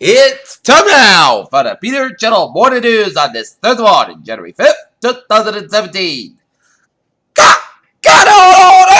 It's time now for the Peter Channel Morning News on this Thursday morning, January 5th, 2017. Got, got on!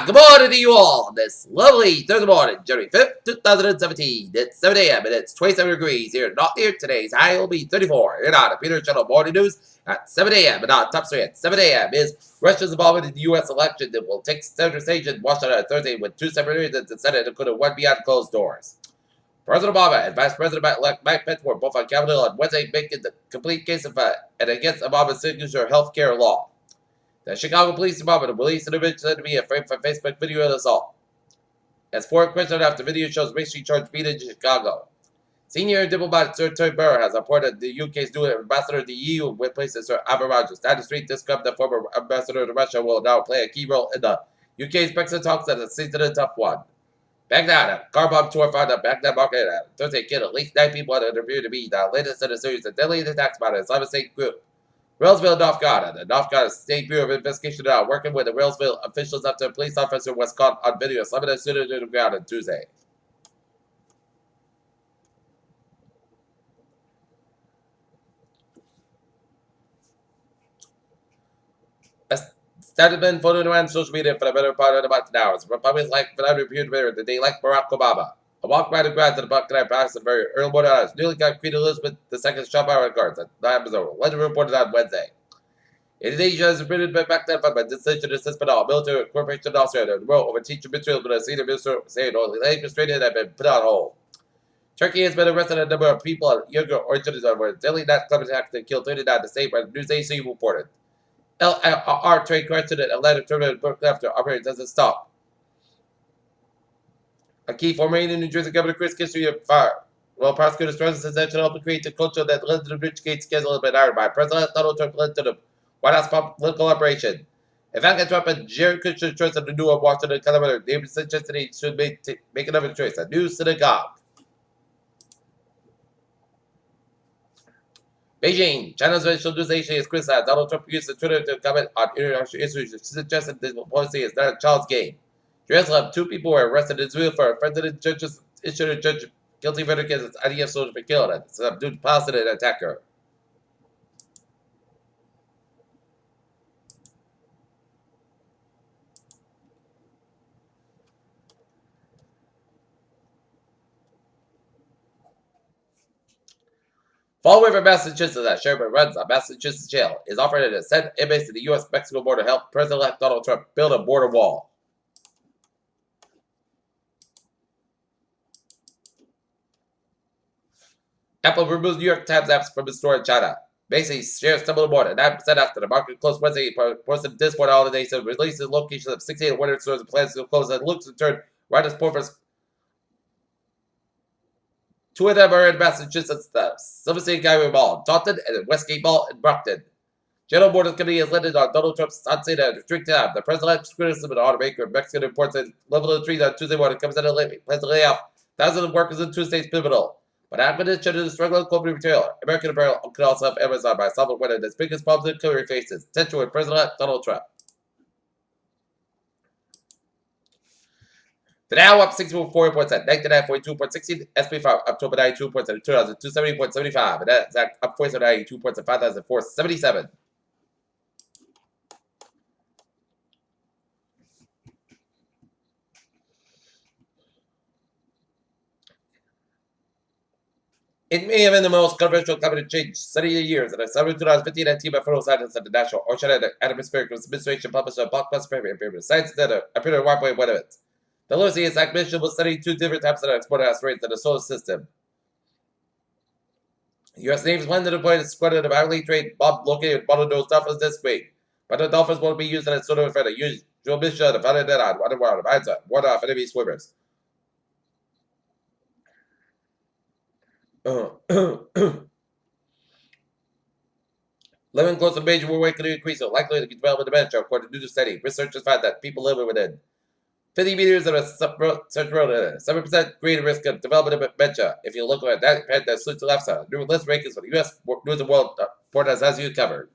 Good morning to you all on this lovely Thursday morning, January 5th, 2017. It's 7 a.m. and it's 27 degrees here. Not here today's high will be 34. Here on the Peter Channel Morning News at 7 a.m. and on top story at 7 a.m. is Russia's involvement in the U.S. election that will take center stage in Washington on Thursday with two separate hearings in the Senate, including one beyond closed doors. President Obama and Vice President-elect Mike Pence were both on Capitol Hill on Wednesday making the complete case of and against Obama's signature health care law. The Chicago Police Department released an image said to be a frame from Facebook video of the assault. As for a question after video shows racially charged beating in Chicago. Senior diplomat Sir Tony Burr has reported the UK's new ambassador to the EU replaces Sir Albert Rogers. Down the street described the former ambassador to Russia will now play a key role in the UK's Brexit talks that has seemed a tough one. Baghdad, a car bomb tour found at Baghdad market Thursday killed at least 9 people that appear to be the latest in a series of deadly attacks by the Islamic State group. Railsville, North Carolina. The North Carolina State Bureau of Investigation now working with the Railsville officials after a police officer was caught on video slamming a student to the ground on Tuesday. That has been floating around social media for the better part of about an hour. Republicans like without repeated that they like Barack Obama. A walk by the grounds of the Buckeye Pass in very early morning hours. Newly got Queen Elizabeth II's shop hour guards at the episode. Legend reported on Wednesday. Indonesia has been back then by decision to suspend all military corporations in Australia. The world over teacher materials, but a senior minister saying only late restrained have been put on hold. Turkey has been arrested a number of people of younger origins over deadly net club attacks that killed 39 the state by News AC reported. LR trade correction at Atlanta terminated after operation doesn't stop. A key former New Jersey Governor Chris Christie of fire. Well, prosecutors trust the to help create a culture that led to the Rich Gates scandal has been hired by President Donald Trump led to the White House political operation. Ivanka Trump and Jared Kushner choice of the new Washington Colorado. David suggested he should make another choice, a new synagogue. Beijing. China's official news agency has criticized Donald Trump used the Twitter to comment on international issues, suggesting this policy is not a child's game. Jerusalem, 2 people were arrested in Israel for a president judge's issued a judge guilty verdict against IDF soldiers for killing a subdued Palestinian attacker. Fall River, Massachusetts, that Sherman runs a Massachusetts jail, is offered to send inmates to the U.S.-Mexico border to help President-elect Donald Trump build a border wall. Apple removes New York Times apps from its store in China. Macy's shares stumbled more than 9% after the market closed Wednesday. Posted this morning holiday said releases locations of 68 Winter stores and plans to close and looks to turn right as Porter's. 2 of them are in Massachusetts, the Silver City Gallery Mall, Taunton, and Westgate Mall in Brockton. General Motors Committee has landed on Donald Trump's unsafe and restricted time. The president's criticism of automaker Mexican imports at level of 3 on Tuesday morning comes out of plans to lay off thousands of workers in Tuesday's pivotal. But acquisition is a struggling global retailer. American Apparel could also have Amazon by solving one of its biggest problems in career faces, tension with President Donald Trump. The Dow up 6.4 points at 99.42.16. SP 5 up 92 points at 2,270.75. And that's up 492 points at 5,477. It may have been the most controversial climate change study of years, and a summer 2015 and team of federal scientists at the National Ocean and Atmospheric Administration published a blockbuster paper in Science that appeared in 1.1 of it. The Lucy Exact mission will study 2 different types of exported asteroids in the solar system. The U.S. Navy's plan to deploy a squadron of highly trained bomb located bottlenose dolphins this week, but the dolphins won't be used as sort of a usual mission to find a dead on underwater to ward off enemy swimmers. Living close to major will likely increase the likelihood to develop dementia, according to new study. Researchers find that people living within 50 meters of a such road 7% greater risk of developing dementia. If you look at that pen that switch to the left side, new list rankings for the U.S. News and World Report has you covered.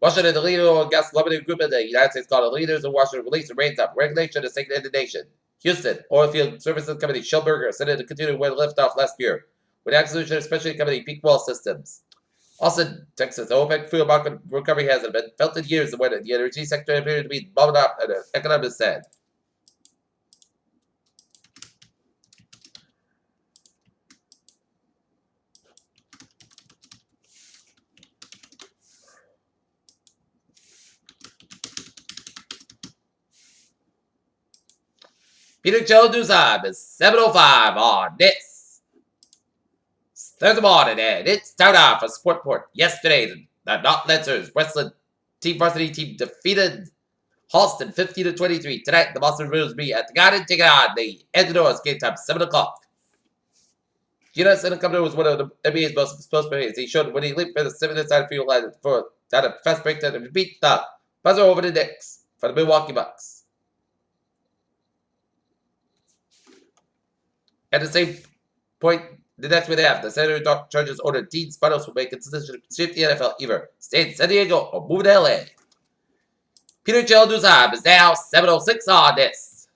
Washington, the leader of gas limited group of the United States called the leaders of Washington released the rains up. Regulation is taken into the nation. Houston, Oilfield Services Company, Schellberger, said it to continue with liftoff last year. With the acquisition of specialty company Peak Wall Systems. Austin, Texas, the OPEC fuel market recovery hasn't been felt in years when the energy sector appeared to be bubbled up, and economists said. Peter Joe Duzab is 7:05 on this Thursday morning, and it's time out for Sportport. Yesterday, the Not Lancers Westland varsity team defeated Halston 50-23. Tonight, the Boston Bruins be at the Garden taking on the Edinburgh game time 7 o'clock. Giannis Antetokounmpo was one of the NBA's most exposed players. He showed when he leaped for the 7-side field line for that a fast breakdown and beat the buzzer over the Knicks for the Milwaukee Bucks. At the same point, the next way they have the Senator Doc Chargers ordered Dean Spanos will make a decision to shift the NFL either stay in San Diego or move to LA. Peter Duzab is now 7:06 on this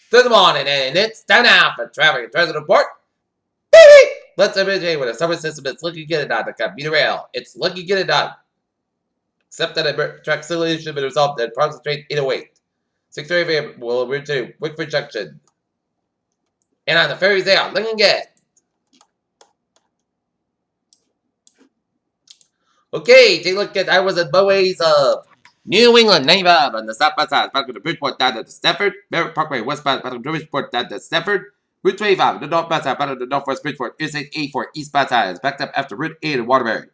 Thursday morning, and it's time now for traffic and transit report. Let's begin with a summer system that's looking good on the commuter rail. It's looking good on, except that a track solution should be resolved at Parks Train 808. 6:30 a.m. will return to Wickford Junction. And on the ferries they are looking good. Okay, take a look at I was at Boways of New England, 95 on the southbound side, back to the Bridgeport down to Stafford, Merritt Parkway, westbound, back to Bridgeport down to Stafford, Route 25 on the northbound side, back to the northwest Bridgeport, Interstate 84 eastbound side is backed up after Route 8 in Waterbury.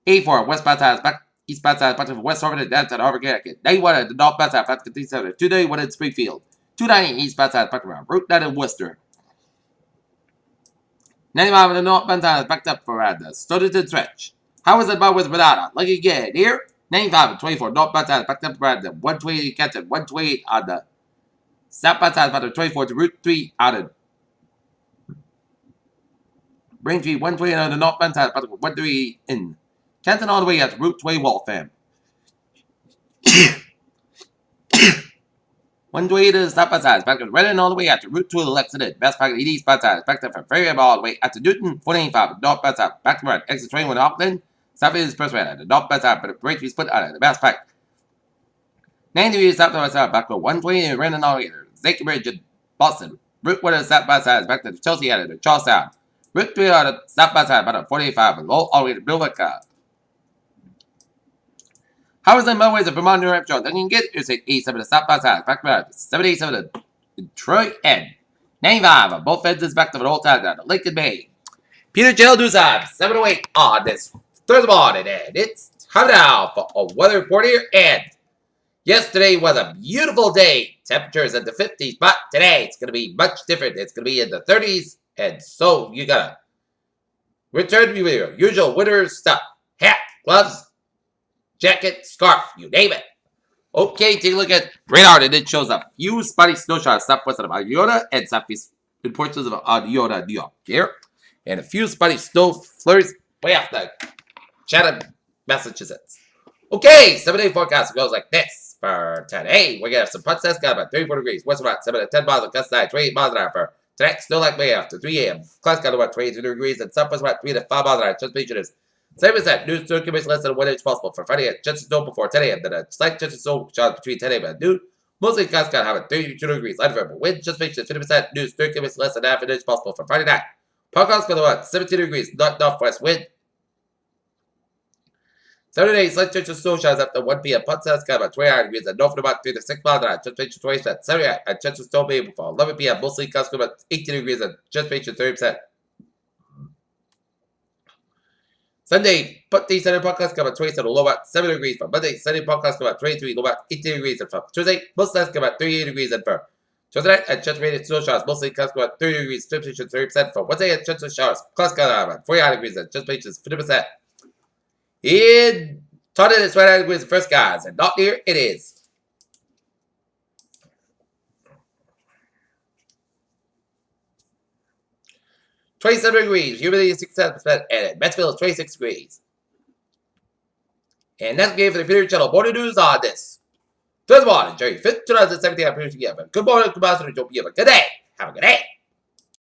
84 westbound side is back eastbound side, back to West Harvard and down to the Harvard Connecticut. 91 at the northbound side, back to 37, 291 in Springfield, 290 eastbound side, back around Route 9 in Worcester. 95 on the northbound side is backed up for the Stonington stretch. How is it about with Renata? Looking good here. 95 and 24 northbound side is backed up around the 128 Canton, 128 on the southbound side, back to 24 to Route 3 out of Braintree, 120 on the northbound side, back to 138 in Canton all the way out to Route 20 Waltham. 128 is southbound side, back to Redden all the way out to Route 2 to Lexington. Best back to the eastbound side, back to Fairhaven all the way out to Newton, 485 northbound side, back to Red. Exit train with Auckland. Southbound is first red at the northbound side, but the Braintree split out of the Bass Pack. 90 is southbound side, back to 120 and Redden all the way to Zake Bridge in Boston. Route 1 is southbound side, back to Chelsea out of the Charlestown. Route 3 on the southbound side, back to 485 and Lowell all the way to Milwaukee. How is the motorways of Vermont, New Hampshire? Then you can get Interstate 87 to southbound side, back to 787 to Detroit and 95 on both ends is back to an old time down to Lincoln, Maine. Peter Duzab, 7:08 on this Thursday morning, and it's time now for a weather report here. And yesterday was a beautiful day. Temperatures in the 50s, but today it's going to be much different. It's going to be in the 30s, and so you got to return to your usual winter stuff. Hat, gloves, jacket, scarf, you name it. Okay, take a look at radar, and it shows a few spotty snow showers southwest of Iona and southeast in portions of Iona, New York here. And a few spotty snow flurries way off the Chatham, Massachusetts. Okay, 7-day forecast goes like this for today. We're going to have some punch test, got about 34 degrees. West about 7 to 10 miles on gust side, 28 miles an hour for tonight. Snow like way after 3 a.m. Clouds got about 22 degrees, and southwest about 3 to 5 miles an hour. Transportation is 7%. News circulation less than 1 inch possible for Friday at chance of snow before 10 a.m. Then a slight chance of snow showers between 10 a.m. and noon. Mostly clouds got to have a 32 degrees. Light variable wind transportation is 50%. News circulation less than half an inch possible for Friday night. Podcast got about 17 degrees. Northwest wind. Saturday, slight chance of snow showers after 1 p.m. Podcast got about 29 degrees. And north about 3 to 6 miles an hour. Transportation 20%. Saturday, a chance of snow maybe before 11 p.m. Mostly clouds got about 18 degrees and transportation 30%. Sunday, Monday, Sunday podcast got about 27, low about 7 degrees. For Monday, Sunday podcast got about 23, low about 18 degrees. And for Tuesday, most nights got about 38 degrees. And for Tuesday night, and chance rated snow showers, mostly clouds got about 30 degrees, temperature 30%. For Wednesday, and chance of showers, clouds got about 49 degrees, and temperature 50%. In Taunton, it's 29 degrees the first guys, and not near it is. 27 degrees. Humidity is 67%. And Metsville is 26 degrees. And that's the game for the Peter Channel Morning News on this. Good morning, January 5th, 2017. I'm here to give a good morning, good afternoon, good day. Have a good day.